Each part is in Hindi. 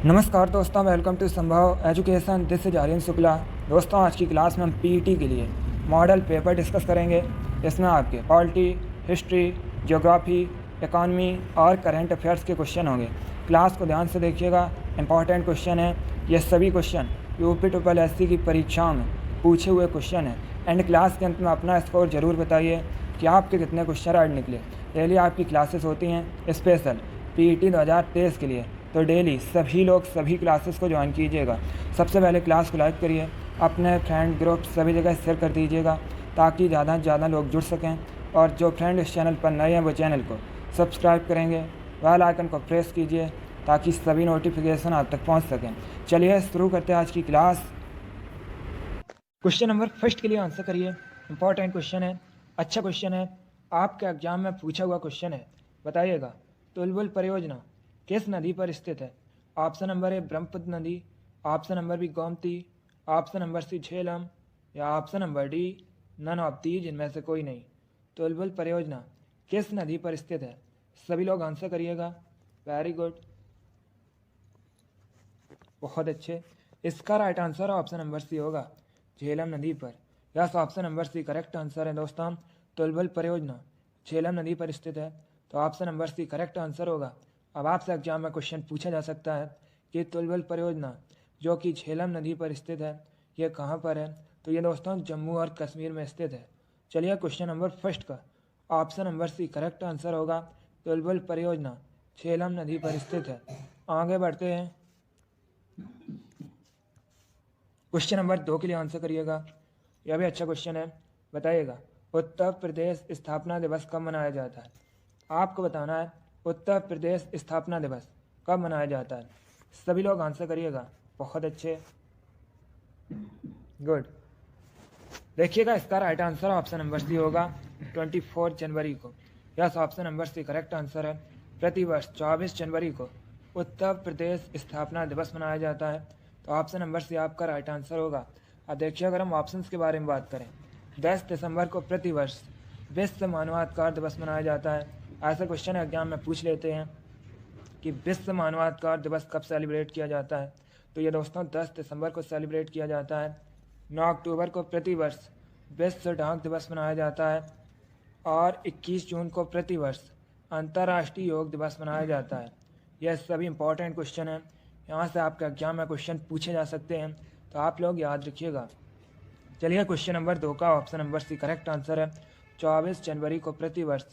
नमस्कार दोस्तों, welcome to Sambhav education. This is Aryan Shukla. दोस्तों, आज की क्लास में हम पीईटी के लिए मॉडल पेपर डिस्कस करेंगे। इसमें आपके पॉलिटी, हिस्ट्री, ज्योग्राफी, इकॉनमी और करंट अफेयर्स के क्वेश्चन होंगे। क्लास को ध्यान से देखिएगा, इंपॉर्टेंट क्वेश्चन है। ये सभी क्वेश्चन यूपी की परीक्षाओं में पूछे हुए क्वेश्चन हैं। एंड क्लास के अंत में अपना स्कोर ज़रूर बताइए कि आपके कितने क्वेश्चन राइट निकले। डेली आपकी क्लासेस होती हैं स्पेशल पीईटी 2023 के लिए, तो डेली सभी लोग सभी क्लासेस को ज्वाइन कीजिएगा। सबसे पहले क्लास को लाइक करिए, अपने फ्रेंड ग्रुप सभी जगह शेयर कर दीजिएगा ताकि ज़्यादा से ज़्यादा लोग जुड़ सकें। और जो फ्रेंड इस चैनल पर नए हैं वो चैनल को सब्सक्राइब करेंगे, बेल आइकन को प्रेस कीजिए ताकि सभी नोटिफिकेशन आप तक पहुंच सकें। चलिए शुरू करते हैं आज की क्लास। क्वेश्चन नंबर फर्स्ट के लिए आंसर करिए। इंपॉर्टेंट क्वेश्चन है, अच्छा क्वेश्चन है, आपके एग्जाम में पूछा हुआ क्वेश्चन है। बताइएगा, तुलबुल परियोजना किस नदी पर स्थित है? ऑप्शन नंबर ए ब्रह्मपुत्र नदी, option number B Gomti, option number C Jhelum या option number D none of these इनमें से कोई नहीं। तुलबुल परियोजना किस नदी पर स्थित है? सभी लोग आंसर करिएगा। वेरी गुड, बहुत अच्छे। इसका right answer option number C होगा, झेलम नदी पर। Yes, option number C correct answer है दोस्तों। तुलबुल परियोजना झेलम नदी पर स्थित है, तो option number C correct answer होगा। अब आपसे एग्जाम में क्वेश्चन पूछा जा सकता है कि तुलबुल परियोजना जो कि झेलम नदी पर स्थित है, ये कहाँ पर है? तो ये दोस्तों जम्मू और कश्मीर में स्थित है। चलिए क्वेश्चन नंबर फर्स्ट का option number C correct answer होगा, तुलबुल परियोजना झेलम नदी पर स्थित है। आगे बढ़ते हैं, क्वेश्चन नंबर 2 के लिए आंसर करिएगा। यह भी अच्छा क्वेश्चन है। बताइएगा, उत्तर प्रदेश स्थापना दिवस कब मनाया जाता है? आपको बताना है उत्तर प्रदेश स्थापना दिवस कब मनाया जाता है। सभी लोग आंसर करिएगा। बहुत अच्छे, गुड। देखिएगा, इसका right answer option number C होगा, 24 जनवरी को। Yes, option number C correct answer है। प्रतिवर्ष 24 जनवरी को उत्तर प्रदेश स्थापना दिवस मनाया जाता है, तो ऑप्शन नंबर सी आपका राइट आंसर होगा। अब देखिए, अगर हम ऑप्शंस के बारे में बात करें, 10 दिसंबर को प्रतिवर्ष विश्व मानवाधिकार दिवस मनाया जाता है। ऐसा क्वेश्चन एग्जाम में पूछ लेते हैं कि विश्व मानवाधिकार दिवस कब सेलिब्रेट किया जाता है। तो ये दोस्तों 10 दिसंबर को सेलिब्रेट किया जाता है। 9 अक्टूबर को प्रतिवर्ष विश्व डाक दिवस मनाया जाता है और 21 जून को प्रतिवर्ष अंतर्राष्ट्रीय योग दिवस मनाया जाता है। यह सभी इंपॉर्टेंट क्वेश्चन हैं, यहाँ से आपके एग्जाम में क्वेश्चन पूछे जा सकते हैं, तो आप लोग याद रखिएगा। चलिए क्वेश्चन नंबर 2 का option number C correct answer है, 24 जनवरी को प्रतिवर्ष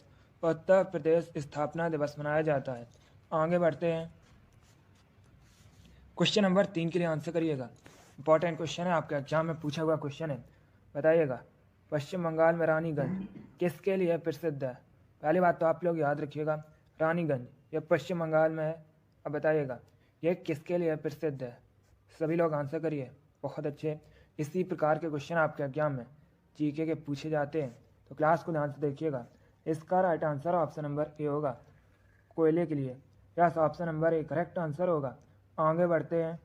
उत्तर प्रदेश स्थापना दिवस मनाया जाता है। आगे बढ़ते हैं, क्वेश्चन नंबर 3 के लिए आंसर करिएगा। इंपॉर्टेंट क्वेश्चन है, आपके एग्जाम में पूछा हुआ क्वेश्चन है। बताइएगा, पश्चिम बंगाल में रानीगंज किसके लिए प्रसिद्ध है? पहली बात तो आप लोग याद रखिएगा, रानीगंज ये पश्चिम बंगाल में है। अब बताइएगा, ये किसके लिए प्रसिद्ध है? सभी लोग आंसर करिए। बहुत अच्छे, इसी प्रकार के क्वेश्चन आपके एग्जाम में जीके के पूछे जाते हैं, तो क्लास को ध्यान से देखिएगा। इसका right answer option number A होगा, कोयले के लिए। Yes, option number A correct answer होगा। आगे बढ़ते हैं,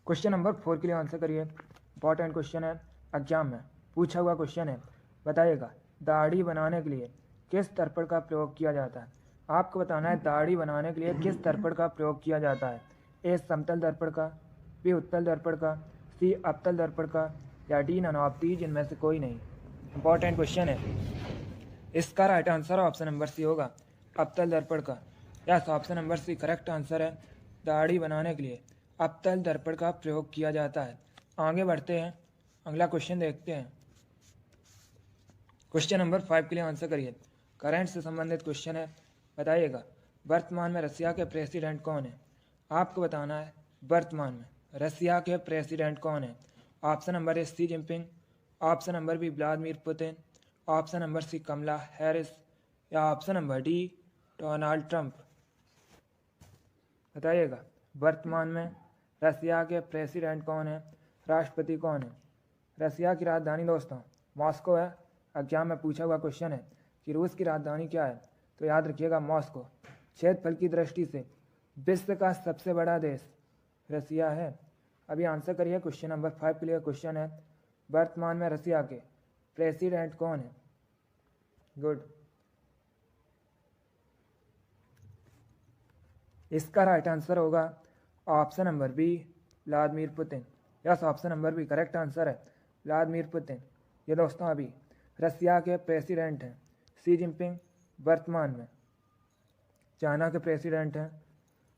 क्वेश्चन नंबर 4 के लिए आंसर करिए। इंपॉर्टेंट क्वेश्चन है, एग्जाम में पूछा हुआ क्वेश्चन है। बताइएगा, दाढ़ी बनाने के लिए किस दर्पण का प्रयोग किया जाता है? आपको बताना है दाढ़ी बनाने के लिए किस दर्पण का प्रयोग किया जाता है। ए समतल दर्पण का, बी उत्तल दर्पण का, सी अवतल दर्पण का या डी नन ऑफ दीज इनमें से कोई नहीं। इंपॉर्टेंट क्वेश्चन है, इसका right answer option number C होगा, अवतल दर्पण का। Yes, option number C correct answer है, दाढ़ी बनाने के लिए अवतल दर्पण का प्रयोग किया जाता है। आगे बढ़ते हैं, अगला क्वेश्चन देखते हैं। क्वेश्चन नंबर 5 के लिए आंसर करिए। करंट से संबंधित क्वेश्चन है। बताइएगा, वर्तमान में रसिया के प्रेसिडेंट कौन है? आपको बताना है वर्तमान में रसिया के प्रेसिडेंट कौन है। Option number A Xi Jinping, option number B Vladimir Putin, option number C Kamala Harris या option number D Donald Trump. बताइएगा, वर्तमान में रसिया के प्रेसिडेंट कौन है, राष्ट्रपति कौन है? रसिया की राजधानी दोस्तों मॉस्को है। एग्जाम में पूछा हुआ क्वेश्चन है कि रूस की राजधानी क्या है, तो याद रखिएगा मॉस्को। क्षेत्रफल की दृष्टि से विश्व का सबसे बड़ा देश रसिया है। अभी आंसर करिए, क्वेश्चन नंबर 5 के लिए क्वेश्चन है, वर्तमान में रसिया के प्रेसिडेंट कौन है? गुड। इसका राइट आंसर होगा option number B, Vladimir Putin. Yes, option number B correct answer है, व्लादिमीर पुतिन। ये दोस्तों अभी रसिया के प्रेसिडेंट हैं शी जिनपिंग वर्तमान में। चाइना के प्रेसिडेंट हैं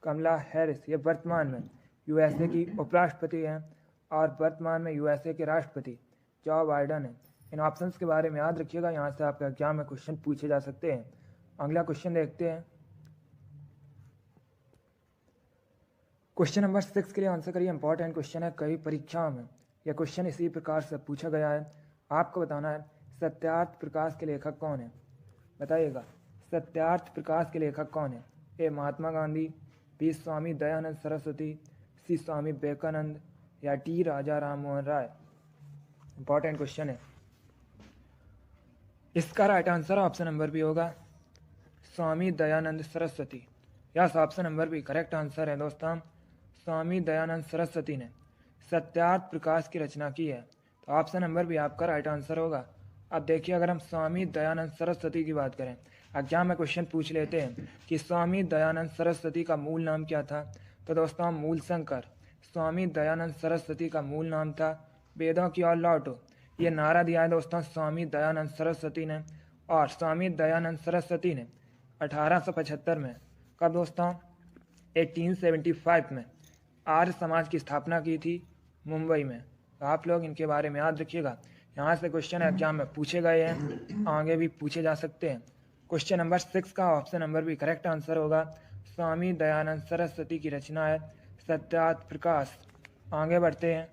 कमला हैरिस, ये वर्तमान में यूएसए की उपराष्ट्रपति हैं, और वर्तमान में यूएसए के राष्ट्रपति जो बाइडन हैं। इन ऑप्शंस के बारे में याद रखिएगा, यहाँ से आपके एग्जाम में क्वेश्चन पूछे जा सकते हैं। अगला क्वेश्चन देखते हैं। क्वेश्चन नंबर 6 के लिए आंसर करिए। इंपॉर्टेंट क्वेश्चन है, कई परीक्षाओं में यह क्वेश्चन इसी प्रकार से पूछा गया है। आपको बताना है सत्यार्थ प्रकाश के लेखक कौन है। बताइएगा, सत्यार्थ प्रकाश के लेखक कौन है। A Mahatma Gandhi, B Swami Dayanand Saraswati, C Swami Vivekananda, या D Raja Ram Mohan Roy. Important question है। इसका right answer option number B होगा Swami Dayanand Saraswati. Yes, option number B correct answer है दोस्तों। स्वामी दयानंद सरस्वती ने सत्यार्थ प्रकाश की रचना की है, तो ऑप्शन नंबर बी आपका राइट आंसर होगा। अब देखिए, अगर हम स्वामी दयानंद सरस्वती की बात करें, एग्जाम में क्वेश्चन पूछ लेते हैं कि स्वामी दयानंद सरस्वती का मूल नाम क्या था, तो दोस्तों मूल शंकर। स्वामी दयानंद सरस्वती का मूल नाम था वेदों की ओर लौटो। ये नारा दिया है दोस्तों स्वामी दयानंद सरस्वती ने। और स्वामी दयानंद सरस्वती ने 1875 में, कब दोस्तों, 1875 में आर्य समाज की स्थापना की थी मुंबई में। तो आप लोग इनके बारे में याद रखिएगा, यहाँ से क्वेश्चन एग्जाम में पूछे गए हैं, आगे भी पूछे जा सकते हैं। क्वेश्चन नंबर 6 का ऑप्शन नंबर भी करेक्ट आंसर होगा। स्वामी दयानंद सरस्वती की रचना है सत्यार्थ प्रकाश। आगे बढ़ते हैं।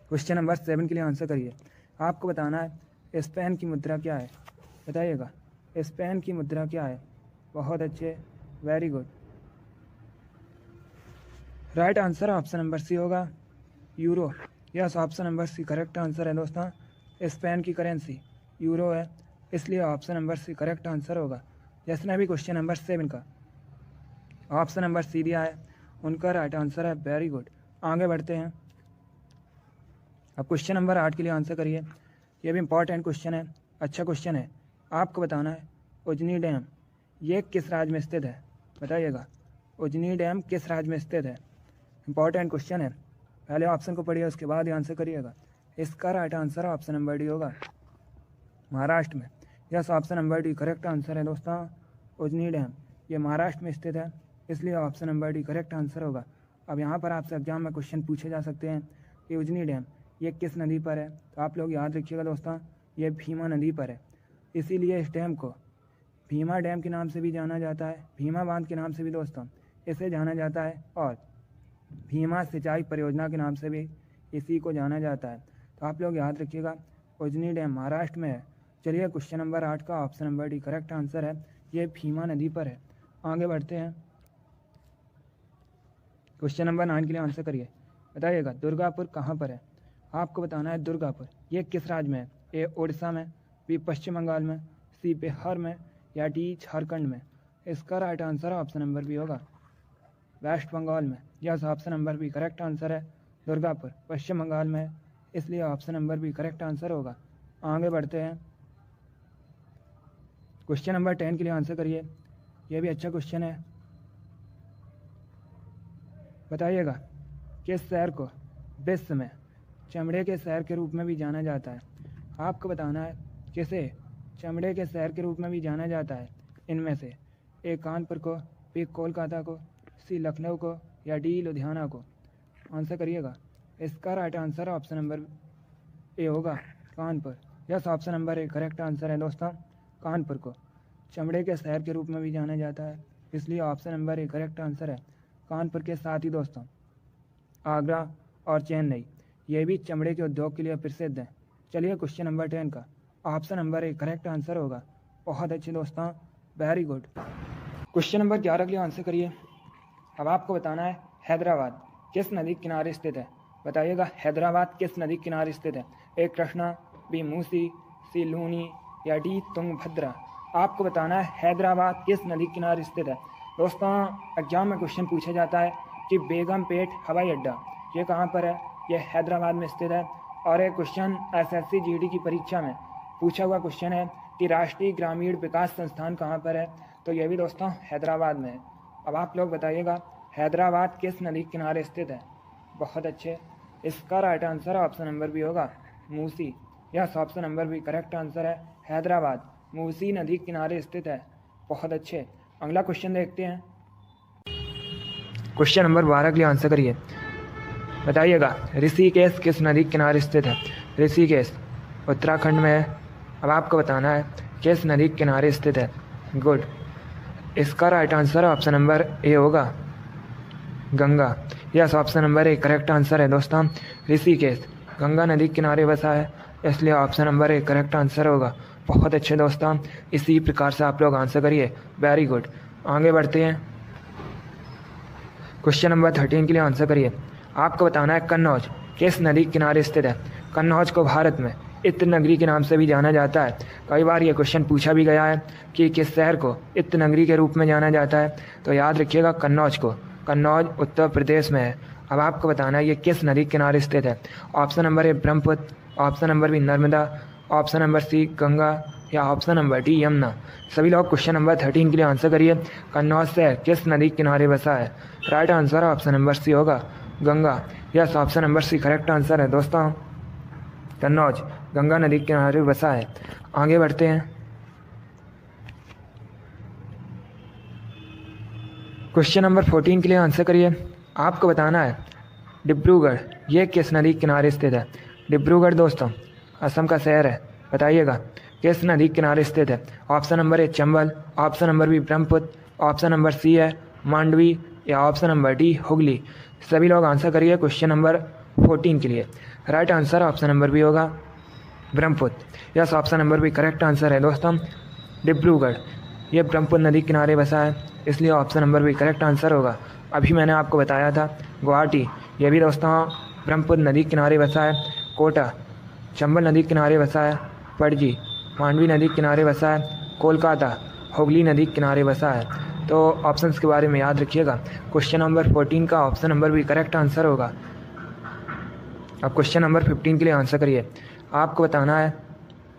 क्वेश्चन नंबर 7 के लिए आंसर करिए। आपको बताना है स्पेन की मुद्रा क्या है। बताइएगा, स्पेन की मुद्रा क्या है। बहुत अच्छे, very good. Right answer option number C होगा euro. Yes, option number C correct answer है दोस्तों। स्पेन की करेंसी यूरो है, इसलिए option number C correct answer होगा। जिसने भी क्वेश्चन नंबर 7 का ऑप्शन नंबर सी दिया है, उनका राइट आंसर है, वेरी गुड। आगे बढ़ते हैं। अब क्वेश्चन नंबर 8 के लिए आंसर करिए। ये भी इंपॉर्टेंट क्वेश्चन है, अच्छा क्वेश्चन है। आपको बताना है उजनी डैम ये किस राज्य में स्थित है। बताइएगा, उजनी डैम किस राज्य में स्थित है। इंपॉर्टेंट क्वेश्चन है, पहले ऑप्शन को पढ़िए, उसके बाद आंसर करिएगा। इसका right answer option number D होगा, महाराष्ट्र में। Yes, option number D correct answer है दोस्तों। उजनी डैम ये महाराष्ट्र में स्थित है, इसलिए option number D correct answer होगा। अब यहाँ पर आपसे एग्जाम में क्वेश्चन पूछे जा सकते हैं कि उजनी डैम ये किस नदी पर है, तो आप लोग याद रखिएगा दोस्तों, ये भीमा नदी पर है। इसीलिए इस डैम को भीमा डैम के नाम से भी जाना जाता है, भीमा बांध के नाम से भी दोस्तों इसे जाना जाता है, और भीमा सिंचाई परियोजना के नाम से भी इसी को जाना जाता है। तो आप लोग याद रखिएगा, उजनी डैम महाराष्ट्र में है। चलिए, क्वेश्चन नंबर 8 का option number D correct answer है, ये भीमा नदी पर है। आगे बढ़ते हैं। क्वेश्चन नंबर 9 के लिए आंसर करिए। बताइएगा, दुर्गापुर कहाँ पर है। आपको बताना है दुर्गापुर ये किस राज्य में है। ए उड़ीसा में, बी पश्चिम बंगाल में, सी बिहार में, या डी झारखंड में। इसका right answer option number B होगा, वेस्ट बंगाल में। Yes, option number B correct answer है, दुर्गापुर पश्चिम बंगाल में है, इसलिए option number B correct answer होगा। आगे बढ़ते हैं। क्वेश्चन नंबर 10 के लिए आंसर करिए। यह भी अच्छा क्वेश्चन है। बताइएगा, किस शहर को विश्व में चमड़े के शहर के रूप में भी जाना जाता है। आपको बताना है किसे चमड़े के शहर के रूप में भी जाना जाता है। इनमें से ए कानपुर को, बी कोलकाता को, सी लखनऊ को, या डी लुधियाना को। आंसर करिएगा। इसका right answer option number A होगा, Kanpur. Yes, option number A correct answer है दोस्तों। कानपुर को चमड़े के शहर के रूप में भी जाना जाता है, इसलिए option number A correct answer है। कानपुर के साथ ही दोस्तों आगरा और चेन्नई ये भी चमड़े के उद्योग के लिए प्रसिद्ध हैं। चलिए, क्वेश्चन नंबर 10 का option number A correct answer होगा। बहुत अच्छे दोस्तों, वेरी गुड। क्वेश्चन नंबर 11 के लिए आंसर करिए। अब आपको बताना है हैदराबाद किस नदी के किनारे स्थित है। बताइएगा, हैदराबाद किस नदी के किनारे स्थित है। ए कृष्णा, बी मूसी, सी लूनी, या डी तुंगभद्रा। आपको बताना है हैदराबाद किस नदी के किनारे स्थित है। दोस्तों, एग्जाम में क्वेश्चन पूछा जाता है कि बेगमपेट हवाई अड्डा ये कहाँ पर है। यह हैदराबाद में स्थित है। और एक क्वेश्चन SSC GD की परीक्षा में पूछा हुआ क्वेश्चन है कि राष्ट्रीय ग्रामीण विकास संस्थान कहाँ पर है, तो ये भी दोस्तों हैदराबाद में है। अब आप लोग बताइएगा हैदराबाद किस नदी के किनारे स्थित है। बहुत अच्छे, इसका right answer option number B होगा Musi. Yes, option number B correct answer है, हैदराबाद मूसी नदी के किनारे स्थित है। बहुत अच्छे, अगला क्वेश्चन देखते हैं। क्वेश्चन नंबर 12 के लिए आंसर करिए। बताइएगा ऋषिकेश किस नदी के किनारे स्थित है। ऋषिकेश उत्तराखंड में है। अब आपको बताना है किस नदी के किनारे स्थित है। गुड, इसका right answer option number A होगा Ganga. Yes, option number A correct answer है दोस्तों। ऋषिकेश गंगा नदी के किनारे बसा है, इसलिए option number A correct answer होगा। बहुत अच्छे दोस्तों, इसी प्रकार से आप लोग आंसर करिए। वेरी गुड, आगे बढ़ते हैं। क्वेश्चन नंबर 13 के लिए आंसर करिए। आपको बताना है कन्नौज किस नदी के किनारे स्थित है। कन्नौज को भारत में इत्र नगरी के नाम से भी जाना जाता है। कई बार ये क्वेश्चन पूछा भी गया है कि किस शहर को इत्र नगरी के रूप में जाना जाता है, तो याद रखिएगा कन्नौज को। कन्नौज उत्तर प्रदेश में है। अब आपको बताना है ये किस नदी के किनारे स्थित है। Option number A Brahmaputra, option number B Narmada, option number C Ganga या ऑप्शन नंबर डी यमुना। सभी लोग क्वेश्चन नंबर 13 के लिए आंसर करिए। कन्नौज शहर किस नदी के किनारे बसा है। Right answer option number C होगा Ganga. Yes, option number C correct answer है दोस्तों। कन्नौज गंगा नदी के किनारे बसा है। आगे बढ़ते हैं। क्वेश्चन नंबर 14 के लिए आंसर करिए। आपको बताना है डिब्रूगढ़ ये किस नदी के किनारे स्थित है। डिब्रूगढ़ दोस्तों असम का शहर है। बताइएगा किस नदी के किनारे स्थित है। Option number A Chambal, option number B Brahmaputra, option number C है मांडवी या ऑप्शन नंबर डी हुगली। सभी लोग आंसर करिए क्वेश्चन नंबर 14 के लिए। Right answer option number B होगा Brahmaputra. Yes, option number B correct answer है दोस्तों। डिब्रूगढ़ ये ब्रह्मपुत्र नदी के किनारे बसा है, इसलिए option number B correct answer होगा। अभी मैंने आपको बताया था गुवाहाटी ये भी दोस्तों ब्रह्मपुत्र नदी के किनारे बसा है। कोटा चंबल नदी के किनारे बसा है। पणजी मांडवी नदी के किनारे बसा है। कोलकाता हुगली नदी के किनारे बसा है। तो ऑप्शंस के बारे में याद रखिएगा। क्वेश्चन नंबर 14 का ऑप्शन नंबर भी करेक्ट आंसर होगा। अब क्वेश्चन नंबर 15 के लिए आंसर करिए। आपको बताना है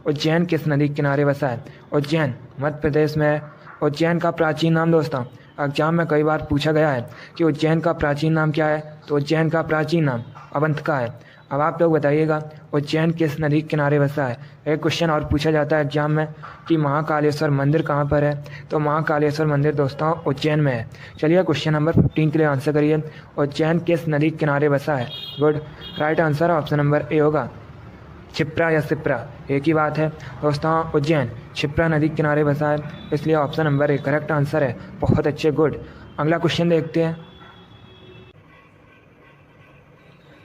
उज्जैन किस नदी के किनारे बसा है। उज्जैन मध्य प्रदेश में है। उज्जैन का प्राचीन नाम दोस्तों एग्जाम में कई बार पूछा गया है कि उज्जैन का प्राचीन नाम क्या है, तो उज्जैन का प्राचीन नाम अवंतिका है। अब आप लोग बताइएगा उज्जैन किस नदी के किनारे बसा है। एक क्वेश्चन और पूछा जाता है एग्जाम में कि महाकालेश्वर मंदिर कहाँ पर है, तो महाकालेश्वर मंदिर दोस्तों उज्जैन में है। चलिए क्वेश्चन नंबर 15 के लिए आंसर करिए। उज्जैन किस नदी के किनारे बसा है। Good, right answer option number A होगा क्षिप्रा या सिप्रा, एक ही बात है दोस्तों। उज्जैन क्षिप्रा नदी के किनारे बसा है, इसलिए option number A correct answer है। बहुत अच्छे, गुड। अगला क्वेश्चन देखते हैं।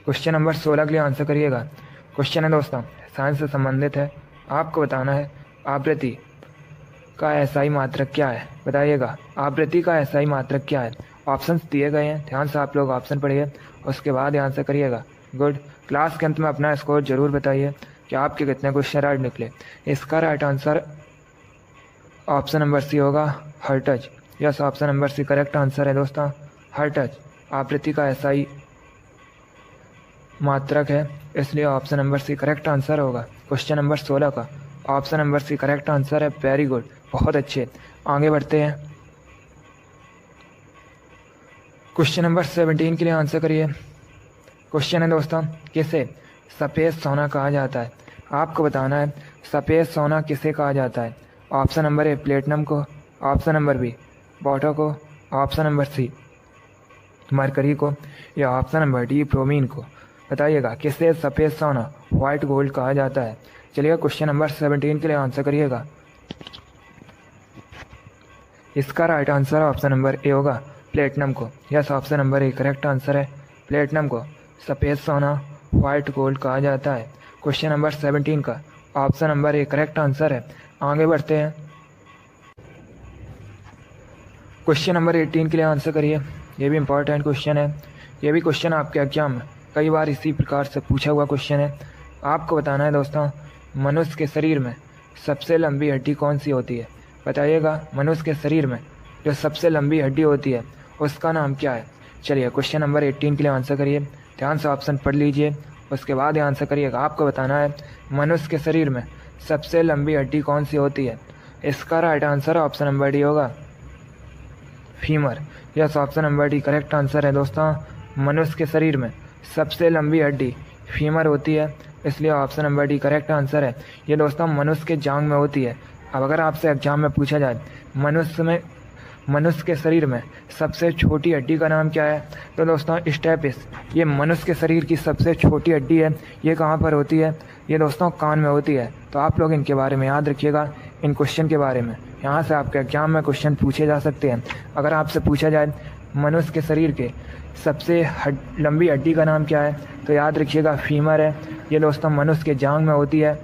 क्वेश्चन नंबर 16 के लिए आंसर करिएगा। क्वेश्चन है दोस्तों साइंस से संबंधित है। आपको बताना है आवृत्ति का एसआई मात्रक क्या है। बताइएगा आवृत्ति का एसआई मात्रक क्या है। ऑप्शंस दिए गए हैं, ध्यान से आप लोग ऑप्शन पढ़िए, उसके बाद आंसर करिएगा। गुड, क्लास के अंत में अपना स्कोर जरूर बताइए कि आपके कितने क्वेश्चन राइट निकले। इसका right answer option number C होगा hertz. Yes, option number C correct answer है दोस्तों। हर्ट्ज आवृत्ति का एसआई मात्रक है, इसलिए option number C correct answer होगा। क्वेश्चन नंबर 16 का option number C correct answer है। वेरी गुड, बहुत अच्छे। आगे बढ़ते हैं। क्वेश्चन नंबर 17 के लिए आंसर करिए। क्वेश्चन है दोस्तों किसे सफ़ेद सोना कहा जाता है। आपको बताना है सफ़ेद सोना किसे कहा जाता है। ऑप्शन नंबर ए प्लेटिनम को, ऑप्शन नंबर बी बॉटो को, ऑप्शन नंबर सी मरकरी को या ऑप्शन नंबर डी ब्रोमीन को। बताइएगा किसे सफ़ेद सोना वाइट गोल्ड कहा जाता है। चलिए क्वेश्चन नंबर 17 के लिए आंसर करिएगा। इसका right answer option number A होगा प्लेटिनम को। Yes, option number A correct answer है। प्लेटिनम को सफ़ेद सोना वाइट गोल्ड कहा जाता है। क्वेश्चन नंबर 17 का option number A correct answer है। आगे बढ़ते हैं। क्वेश्चन नंबर 18 के लिए आंसर करिए। ये भी इंपॉर्टेंट क्वेश्चन है। ये भी क्वेश्चन आपके एग्जाम में कई बार इसी प्रकार से पूछा हुआ क्वेश्चन है। आपको बताना है दोस्तों मनुष्य के शरीर में सबसे लंबी हड्डी कौन सी होती है। बताइएगा मनुष्य के शरीर में जो सबसे लंबी हड्डी होती है उसका नाम क्या है। चलिए क्वेश्चन नंबर 18 के लिए आंसर करिए। ध्यान से ऑप्शन पढ़ लीजिए, उसके बाद आंसर करिएगा। आपको बताना है मनुष्य के शरीर में सबसे लंबी हड्डी कौन सी होती है? इसका right answer option number D होगा, femur. Yes, option number D correct answer है दोस्तों। मनुष्य के शरीर में सबसे लंबी हड्डी फीमर होती है, इसलिए option number D correct answer है। ये दोस्तों मनुष्य के जांघ में होती है। अब अगर आपसे एग्जाम में पूछा जाए मनुष्य के शरीर में सबसे छोटी हड्डी का नाम क्या है, तो दोस्तों स्टेपिस। ये मनुष्य के शरीर की सबसे छोटी हड्डी है। ये कहाँ पर होती है? ये दोस्तों कान में होती है। तो आप लोग इनके बारे में याद रखिएगा, इन क्वेश्चन के बारे में। यहाँ से आपके एग्जाम में क्वेश्चन पूछे जा सकते हैं। अगर आपसे पूछा जाए मनुष्य के शरीर के सबसे लंबी हड्डी का नाम क्या है, तो याद रखिएगा फीमर है। ये दोस्तों मनुष्य के जांघ में होती है।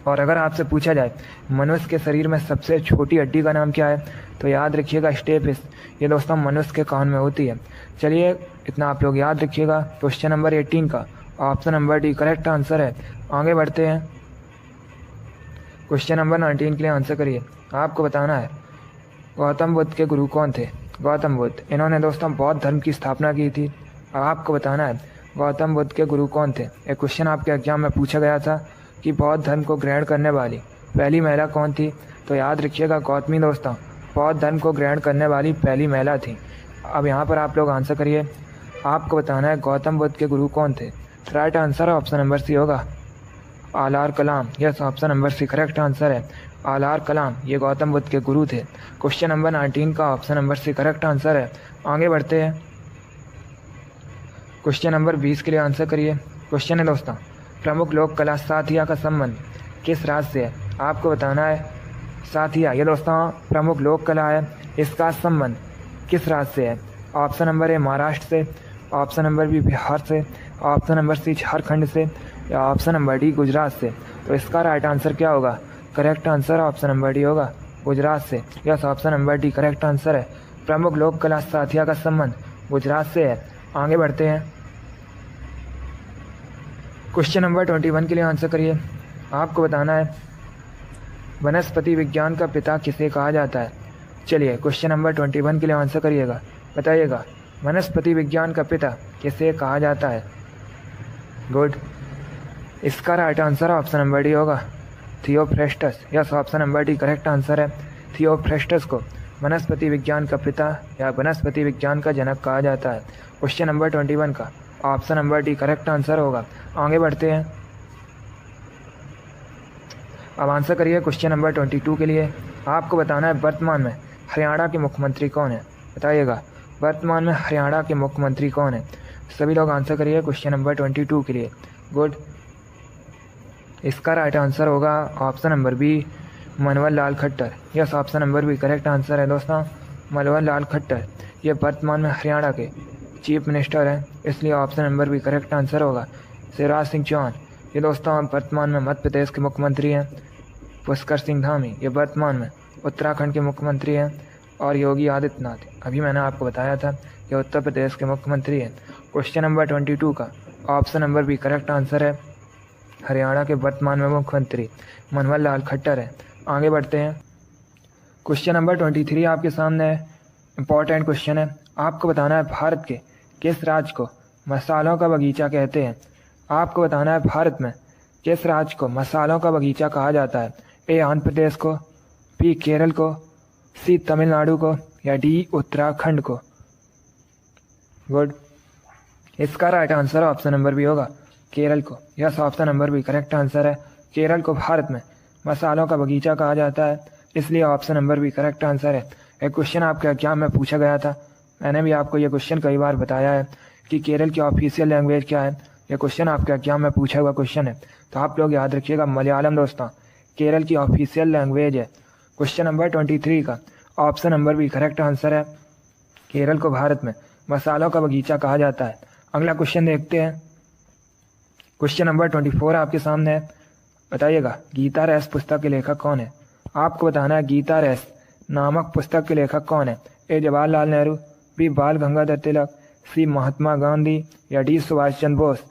और अगर आपसे पूछा जाए मनुष्य के शरीर में सबसे छोटी हड्डी का नाम क्या है, तो याद रखिएगा स्टेपिस। ये दोस्तों मनुष्य के कान में होती है। चलिए, इतना आप लोग याद रखिएगा। क्वेश्चन नंबर 18 का option number D correct answer है। आगे बढ़ते हैं। क्वेश्चन नंबर 19 के लिए आंसर करिए। आपको बताना है गौतम बुद्ध के गुरु कौन थे? गौतम बुद्ध, इन्होंने दोस्तों बौद्ध धर्म की स्थापना की थी। अब आपको बताना है गौतम बुद्ध के गुरु कौन थे। एक क्वेश्चन आपके एग्जाम में पूछा गया था कि बौद्ध धर्म को ग्रहण करने वाली पहली महिला कौन थी, तो याद रखिएगा गौतमी दोस्तों बौद्ध धर्म को ग्रहण करने वाली पहली महिला थी। अब यहाँ पर आप लोग आंसर करिए। आपको बताना है गौतम बुद्ध के गुरु कौन थे। Right answer option number C होगा, Alara Kalama. Yes, option number C correct answer है, आलार कलाम। ये गौतम बुद्ध के गुरु थे। क्वेश्चन नंबर 19 का option number C correct answer है। आगे बढ़ते हैं। क्वेश्चन नंबर 20 के लिए आंसर करिए। क्वेश्चन है दोस्तों, प्रमुख लोक कला साथिया का संबंध किस राज्य से है? आपको बताना है साथिया, ये दोस्तों प्रमुख लोक कला है, इसका संबंध किस राज्य से है? ऑप्शन नंबर ए महाराष्ट्र से, ऑप्शन नंबर बी बिहार से, ऑप्शन नंबर सी झारखंड से, या ऑप्शन नंबर डी गुजरात से। तो इसका राइट आंसर क्या होगा? Correct answer option number D होगा, गुजरात से। Yes, option number D correct answer है। प्रमुख लोक कला साथिया का संबंध गुजरात से है। आगे बढ़ते हैं। क्वेश्चन नंबर 21 के लिए आंसर करिए। आपको बताना है वनस्पति विज्ञान का पिता किसे कहा जाता है? चलिए, क्वेश्चन नंबर 21 के लिए आंसर करिएगा। बताइएगा वनस्पति विज्ञान का पिता किसे कहा जाता है? गुड। इसका right answer option number D होगा, Theophrastus. Yes, option number D correct answer है। थियोफ्रेस्टस को वनस्पति विज्ञान का पिता या वनस्पति विज्ञान का जनक कहा जाता है। क्वेश्चन नंबर 21 का option number D correct answer होगा। आगे बढ़ते हैं। अब आंसर करिए क्वेश्चन नंबर 22 के लिए। आपको बताना है वर्तमान में हरियाणा के मुख्यमंत्री कौन है? बताइएगा वर्तमान में हरियाणा के मुख्यमंत्री कौन है? सभी लोग आंसर करिए क्वेश्चन नंबर 22 के लिए। गुड। इसका राइट आंसर होगा option number B, Manohar Lal Khattar. Yes, option number B correct answer है दोस्तों, मनोहर लाल खट्टर। ये वर्तमान में हरियाणा के चीफ मिनिस्टर हैं, इसलिए option number B correct answer होगा। शिवराज सिंह चौहान, ये दोस्तों वर्तमान में मध्य प्रदेश के मुख्यमंत्री हैं। पुष्कर सिंह धामी, ये वर्तमान में उत्तराखंड के मुख्यमंत्री हैं। और योगी आदित्यनाथ, अभी मैंने आपको बताया था, ये उत्तर प्रदेश के मुख्यमंत्री हैं। क्वेश्चन नंबर 22 का option number B correct answer है, हरियाणा के वर्तमान में मुख्यमंत्री मनोहर लाल खट्टर है। आगे बढ़ते हैं। क्वेश्चन नंबर 23 आपके सामने है, इंपॉर्टेंट क्वेश्चन है। आपको बताना है भारत के किस राज्य को मसालों का बगीचा कहते हैं? आपको बताना है भारत में किस राज्य को मसालों का बगीचा कहा जाता है? ए आंध्र प्रदेश को, बी केरल को, सी तमिलनाडु को, या डी उत्तराखंड को। गुड। इसका right answer option number B होगा, केरल को। Yes, option number B correct answer है। केरल को भारत में मसालों का बगीचा कहा जाता है, इसलिए option number B correct answer है। एक क्वेश्चन आपके एग्जाम में पूछा गया था, मैंने भी आपको ये क्वेश्चन कई बार बताया है कि केरल की ऑफिशियल लैंग्वेज क्या है। ये क्वेश्चन आपके एग्जाम में पूछा हुआ क्वेश्चन है, तो आप लोग याद रखिएगा मलयालम दोस्तों केरल की ऑफिशियल लैंग्वेज है। क्वेश्चन नंबर 23 का option number B correct answer है, केरल को भारत में मसालों का बगीचा कहा जाता है। अगला क्वेश्चन देखते हैं। क्वेश्चन नंबर 24 आपके सामने है। बताइएगा गीता रेस पुस्तक के लेखक कौन है? आपको बताना है गीता रेस नामक पुस्तक के लेखक कौन है? ए जवाहरलाल नेहरू, बी बाल गंगाधर तिलक, सी महात्मा गांधी, या डी सुभाष चंद्र बोस।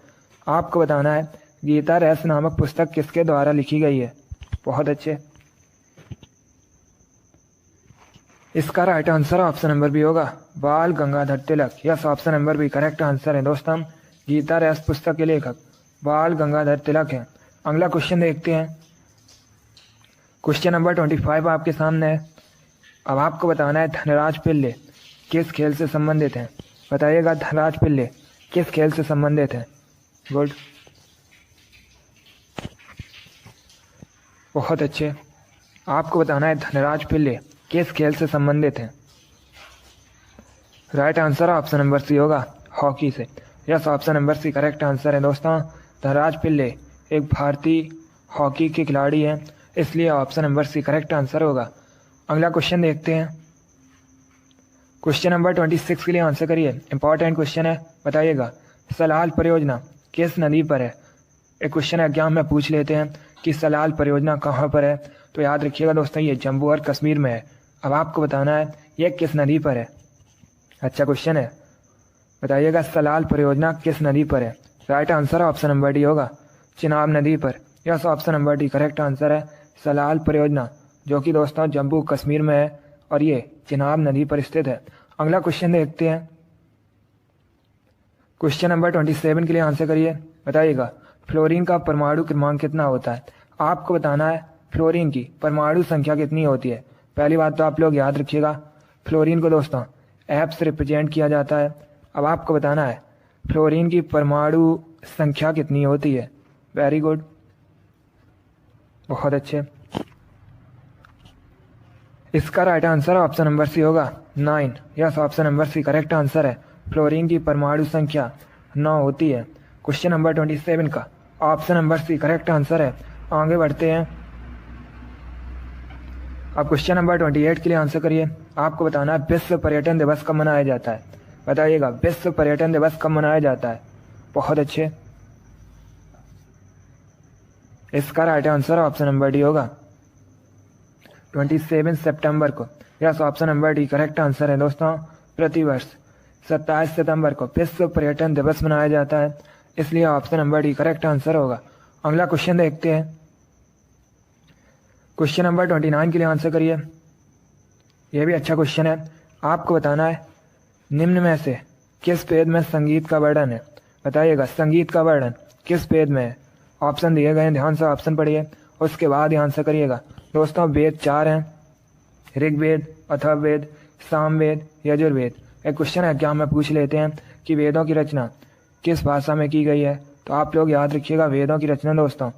आपको बताना है गीता रेस नामक पुस्तक किसके द्वारा लिखी गई है? बहुत अच्छे। इसका right answer option number B होगा, Bal Gangadhar Tilak. Yes, option number B correct answer है दोस्तों, गीता रेस पुस्तक के लेखक बाल गंगाधर तिलक है। अगला क्वेश्चन देखते हैं। क्वेश्चन नंबर 25 आपके सामने है। अब आपको बताना है धनराज पिल्ले किस खेल से संबंधित हैं। बताइएगा धनराज पिल्ले किस खेल से संबंधित हैं। गुड, बहुत अच्छे। आपको बताना है धनराज पिल्ले किस खेल से संबंधित हैं। Right answer option number C होगा, हॉकी से। Yes, option number C correct answer है दोस्तों। धनराज पिल्ले एक भारतीय हॉकी के खिलाड़ी हैं, इसलिए option number C correct answer होगा। अगला क्वेश्चन देखते हैं। क्वेश्चन नंबर 26 के लिए आंसर करिए। इंपॉर्टेंट क्वेश्चन है। बताइएगा सलाल परियोजना किस नदी पर है। एक क्वेश्चन एग्जाम में पूछ लेते हैं कि सलाल परियोजना कहाँ पर है, तो याद रखिएगा दोस्तों ये जम्मू और कश्मीर में है। अब आपको बताना है ये किस नदी पर है। अच्छा क्वेश्चन है, बताइएगा सलाल परियोजना किस नदी पर है। Right answer option number D होगा, चिनाब नदी पर। Yes, option number D correct answer है। सलाल परियोजना जो कि दोस्तों जम्मू कश्मीर में है और ये चिनाब नदी पर स्थित है। अगला क्वेश्चन देखते हैं। क्वेश्चन नंबर 27 के लिए आंसर करिए। बताइएगा फ्लोरीन का परमाणु क्रमांक कितना होता है। आपको बताना है फ्लोरीन की परमाणु संख्या कितनी होती है। पहली बात तो आप लोग याद रखिएगा, फ्लोरीन को दोस्तों एफ से रिप्रेजेंट किया जाता है। अब आपको बताना है फ्लोरीन की परमाणु संख्या कितनी होती है। वेरी गुड, बहुत अच्छे। इसका right answer option number C होगा 9। Yes, option number C correct answer है। फ्लोरीन की परमाणु संख्या 9 होती है। क्वेश्चन नंबर 27 का option number C correct answer है। आगे बढ़ते हैं। अब क्वेश्चन नंबर 28 के लिए आंसर करिए। आपको बताना है विश्व पर्यटन दिवस कब मनाया जाता है। बताइएगा विश्व पर्यटन दिवस कब मनाया जाता है। बहुत अच्छे। इसका right answer option number D होगा 27 सितंबर को। Yes, option number D correct answer है दोस्तों। प्रतिवर्ष 27 सितंबर को विश्व पर्यटन दिवस मनाया जाता है, इसलिए option number D correct answer होगा। अगला क्वेश्चन देखते हैं। क्वेश्चन नंबर 29 के लिए आंसर करिए। यह भी अच्छा क्वेश्चन है। आपको बताना है निम्न में से किस वेद में संगीत का वर्णन है। बताइएगा संगीत का वर्णन किस वेद में है। ऑप्शन दिए गए हैं, ध्यान से ऑप्शन पढ़िए, उसके बाद ही आंसर करिएगा। दोस्तों वेद 4 हैं, ऋग्वेद, अथर्ववेद, सामवेद, यजुर्वेद। एक क्वेश्चन एग्जाम में पूछ लेते हैं कि वेदों की रचना किस भाषा में की गई है, तो आप लोग याद रखिएगा वेदों की रचना दोस्तों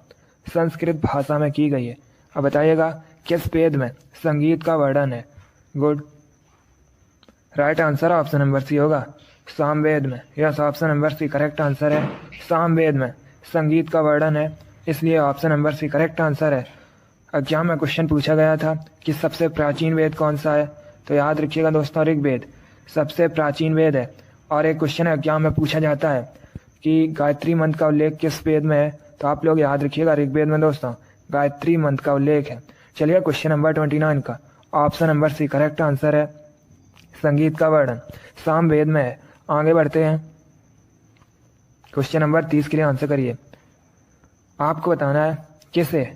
संस्कृत भाषा में की गई है। अब बताइएगा किस वेद में संगीत का वर्णन है। Good, right answer option number C होगा सामवेद में। Yes, option number C correct answer है। सामवेद में संगीत का वर्णन है, इसलिए option number C correct answer है। एग्जाम में क्वेश्चन पूछा गया था कि सबसे प्राचीन वेद कौन सा है, तो याद रखिएगा दोस्तों ऋग्वेद सबसे प्राचीन वेद है। और एक क्वेश्चन एग्जाम में पूछा जाता है कि गायत्री मंत्र का उल्लेख किस वेद में है, तो आप लोग याद रखिएगा ऋग्वेद में दोस्तों गायत्री मंत्र का उल्लेख है। चलिए क्वेश्चन नंबर 29 का option number C correct answer है। संगीत का वर्णन सामवेद में है। आगे बढ़ते हैं। क्वेश्चन नंबर 30 के लिए आंसर करिए। आपको बताना है किसे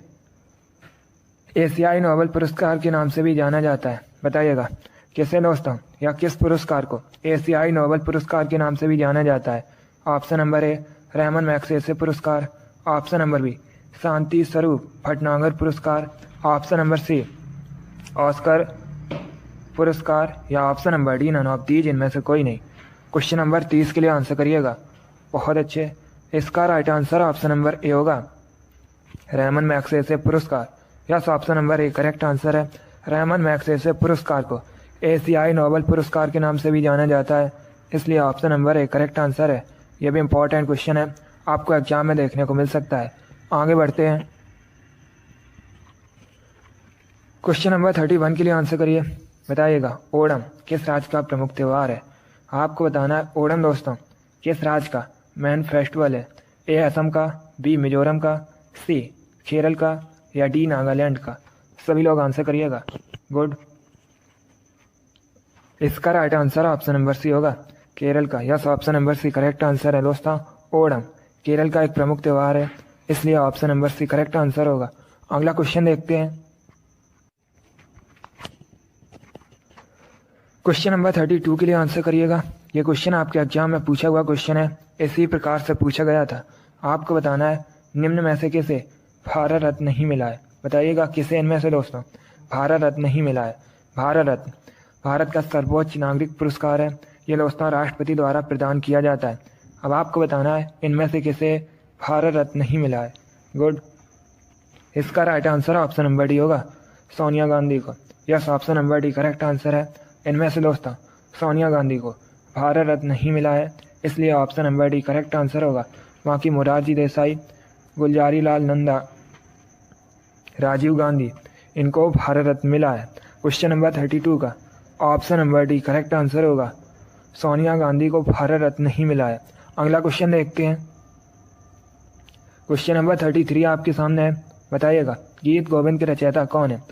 एशियाई नोबेल पुरस्कार के नाम से भी जाना जाता है। बताइएगा किसे दोस्तों, या किस पुरस्कार को एशियाई नोबेल पुरस्कार के नाम से भी जाना जाता है। Option number A Ramon Magsaysay पुरस्कार, option number B Shanti Swarup Bhatnagar पुरस्कार, ऑप्शन नंबर सी ऑस्कर पुरस्कार, या option number D none of these, इनमें से कोई नहीं। क्वेश्चन नंबर 30 के लिए आंसर करिएगा। बहुत अच्छे। इसका right answer option number A होगा रहमान मैग्सेसे पुरस्कार। Yes, option number A correct answer है। रहमान मैग्सेसे पुरस्कार को एशियाई नोबेल पुरस्कार के नाम से भी जाना जाता है, इसलिए option number A correct answer है। यह भी इंपॉर्टेंट क्वेश्चन है, आपको एग्जाम में देखने को मिल सकता है। आगे बढ़ते हैं। क्वेश्चन नंबर 31 के लिए आंसर करिए। बताइएगा ओणम किस राज्य का प्रमुख त्यौहार है। आपको बताना है ओणम दोस्तों किस राज्य का मेन फेस्टिवल है। ए असम का, बी मिजोरम का, सी केरल का, या डी नागालैंड का। सभी लोग आंसर करिएगा। गुड, इसका right answer option number C होगा केरल का। Yes, option number C correct answer है दोस्तों। ओणम केरल का एक प्रमुख त्यौहार है, इसलिए option number C correct answer होगा। अगला क्वेश्चन देखते हैं। क्वेश्चन नंबर 32 के लिए आंसर करिएगा। ये क्वेश्चन आपके एग्जाम में पूछा हुआ क्वेश्चन है, इसी प्रकार से पूछा गया था। आपको बताना है निम्न में से किसे भारत रत्न नहीं मिला है। बताइएगा किसे इनमें से दोस्तों भारत रत्न नहीं मिला है। भारत रत्न भारत का सर्वोच्च नागरिक पुरस्कार है। ये दोस्तों राष्ट्रपति द्वारा प्रदान किया जाता है। अब आपको बताना है इनमें से किसे भारत रत्न नहीं मिला है। गुड। इसका right answer option number D होगा, सोनिया गांधी को। Yes, option number D correct answer है। इनमें से दोस्तों सोनिया गांधी को भारत रत्न नहीं मिला है, इसलिए option number D correct answer होगा। बाकी मोरारजी देसाई, गुलजारी लाल नंदा, राजीव गांधी, इनको भारत रत्न मिला है। क्वेश्चन नंबर 32 का option number D correct answer होगा, सोनिया गांधी को भारत रत्न नहीं मिला है। अगला क्वेश्चन देखते हैं। क्वेश्चन नंबर 33 आपके सामने है। बताइएगा गीत गोविंद के रचयिता कौन है।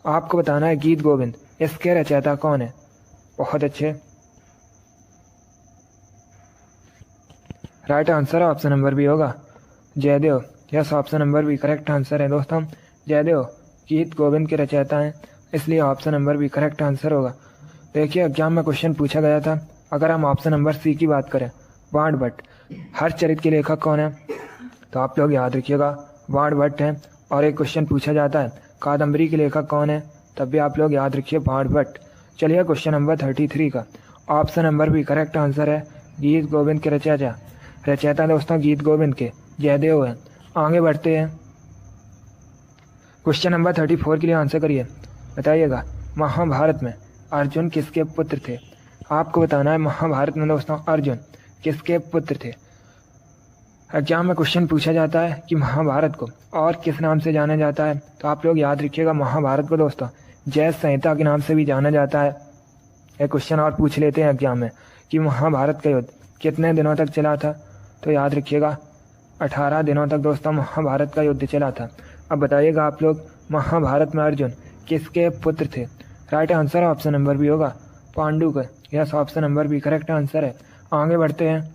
आपको बताना है गीत गोविंद इसके रचयिता कौन है। बहुत अच्छे, right answer option number B होगा, Jayadev. Yes, option number B correct answer है दोस्तों। जयदेव गीत गोविंद के रचयिता हैं, इसलिए option number B correct answer होगा। देखिए एग्जाम में क्वेश्चन पूछा गया था। अगर हम ऑप्शन नंबर सी की बात करें, वाण भट्ट, हर चरित्र के लेखक कौन है, तो आप लोग याद रखिएगा वाण भट्ट हैं। और एक क्वेश्चन पूछा जाता है कादम्बरी के लेखक कौन है, तब भी आप लोग याद रखिए वाण भट्ट। चलिए क्वेश्चन नंबर 33 का option number B correct answer है, गीत गोविंद के रचयिता दोस्तों गीत गोविंद के जयदेव हैं। आगे बढ़ते हैं। क्वेश्चन नंबर 34 के लिए आंसर करिए। बताइएगा महाभारत में अर्जुन किसके पुत्र थे। आपको बताना है महाभारत में दोस्तों अर्जुन किसके पुत्र थे। एग्जाम में क्वेश्चन पूछा जाता है कि महाभारत को और किस नाम से जाना जाता है, तो आप लोग याद रखिएगा महाभारत को दोस्तों जय संहिता के नाम से भी जाना जाता है। एक क्वेश्चन और पूछ लेते हैं एग्जाम में कि महाभारत का युद्ध कितने दिनों तक चला था, तो याद रखिएगा 18 दिनों तक दोस्तों महाभारत का युद्ध चला था। अब बताइएगा आप लोग महाभारत में अर्जुन किसके पुत्र थे। Right answer option number B होगा, पांडु का। Yes, option number B correct answer है। आगे बढ़ते हैं।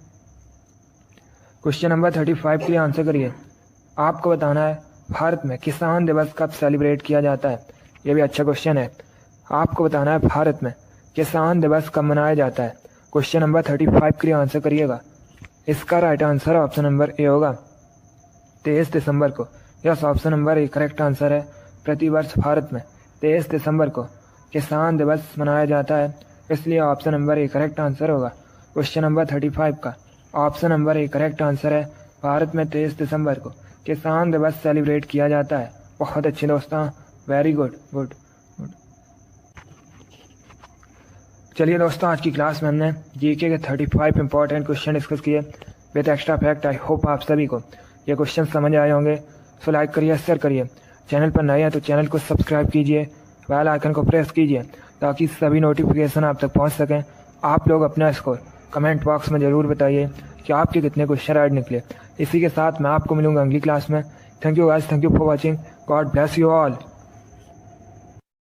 क्वेश्चन नंबर 35 के लिए आंसर करिए। आपको बताना है भारत में किसान दिवस कब सेलिब्रेट किया जाता है। यह भी अच्छा क्वेश्चन है। आपको बताना है भारत में किसान दिवस कब मनाया जाता है। क्वेश्चन नंबर 35 के लिए आंसर करिएगा। इसका right answer option number A होगा, 23 दिसंबर को। Yes, option number A correct answer है। प्रतिवर्ष भारत में 23 दिसंबर को किसान दिवस मनाया जाता है, इसलिए option number A correct answer होगा। क्वेश्चन नंबर 35 का option number A correct answer है। भारत में 23 दिसंबर को किसान दिवस सेलिब्रेट किया जाता है। बहुत अच्छे दोस्तों, वेरी गुड गुड गुड। चलिए दोस्तों आज की क्लास में हमने जीके के 35 इंपॉर्टेंट क्वेश्चन डिस्कस किए with extra fact. I hope आप सभी को ये क्वेश्चन समझ आए होंगे। सो लाइक करिए, शेयर करिए। चैनल पर नए हैं तो चैनल को सब्सक्राइब कीजिए, बेल आइकन को प्रेस कीजिए ताकि सभी नोटिफिकेशन आप तक पहुंच सकें। आप लोग अपना स्कोर कमेंट बॉक्स में ज़रूर बताइए कि आपके कितने क्वेश्चन राइट निकले। इसी के साथ मैं आपको मिलूंगा अगली क्लास में। Thank you guys, thank you for watching. God bless you all.